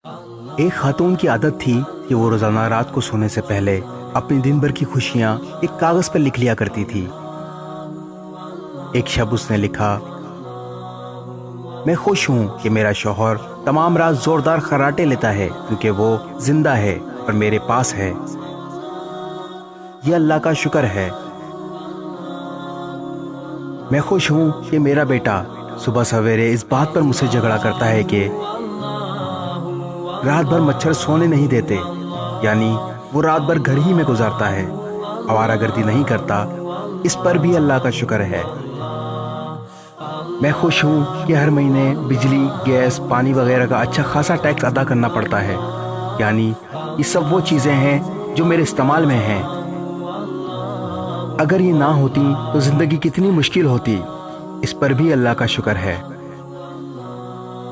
ایک خاتون کی عادت تھی کہ وہ روزانہ رات کو سونے سے پہلے اپنی دن بھر کی خوشیاں ایک کاغذ پر لکھ لیا کرتی تھی۔ ایک شب اس نے لکھا، میں خوش ہوں کہ میرا شوہر تمام رات زوردار خراٹے لیتا ہے کیونکہ وہ زندہ ہے اور میرے پاس ہے۔ یہ اللہ کا شکر ہے۔ میں خوش ہوں کہ میرا بیٹا صبح سویرے اس بات پر مجھ سے جھگڑا کرتا ہے کہ رات بھر مچھر سونے نہیں دیتے، یعنی وہ رات بھر گھر ہی میں گزارتا ہے، آوارہ گردی نہیں کرتا۔ اس پر بھی اللہ کا شکر ہے۔ میں خوش ہوں کہ ہر مہینے بجلی، گیس، پانی وغیرہ کا اچھا خاصا ٹیکس ادا کرنا پڑتا ہے، یعنی یہ سب وہ چیزیں ہیں جو میرے استعمال میں ہیں۔ اگر یہ نہ ہوتی تو زندگی کتنی مشکل ہوتی، اس پر بھی اللہ کا شکر ہے۔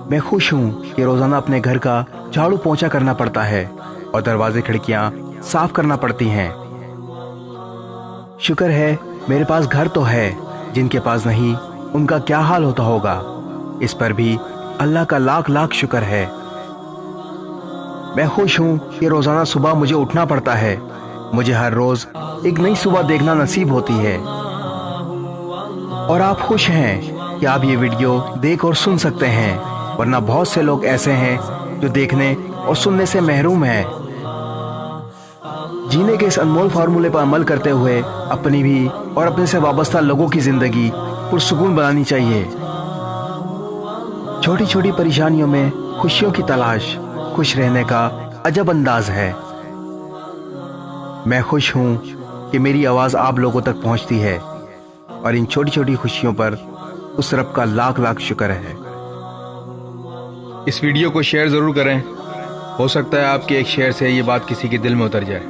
میں خوش ہوں کہ روزانہ اپنے گھر کا جھاڑو پونچھا کرنا پڑتا ہے اور دروازے کھڑکیاں صاف کرنا پڑتی ہیں۔ شکر ہے میرے پاس گھر تو ہے، جن کے پاس نہیں ان کا کیا حال ہوتا ہوگا، اس پر بھی اللہ کا لاکھ لاکھ شکر ہے۔ میں خوش ہوں کہ روزانہ صبح مجھے اٹھنا پڑتا ہے، مجھے ہر روز ایک نئی صبح دیکھنا نصیب ہوتی ہے۔ اور آپ خوش ہیں کہ آپ یہ ویڈیو دیکھ اور سن سکتے ہیں، ورنہ بہت سے لوگ ایسے ہیں جو دیکھنے اور سننے سے محروم ہیں۔ جینے کے اس انمول فارمولے پر عمل کرتے ہوئے اپنی بھی اور اپنے سے وابستہ لوگوں کی زندگی پرسکون بنانی چاہیے۔ چھوٹی چھوٹی پریشانیوں میں خوشیوں کی تلاش خوش رہنے کا عجب انداز ہے۔ میں خوش ہوں کہ میری آواز آپ لوگوں تک پہنچتی ہے، اور ان چھوٹی چھوٹی خوشیوں پر اس رب کا لاکھ لاکھ شکر ہے۔ اس ویڈیو کو شیئر ضرور کریں، ہو سکتا ہے آپ کے ایک شیئر سے یہ بات کسی کے دل میں اتر جائے۔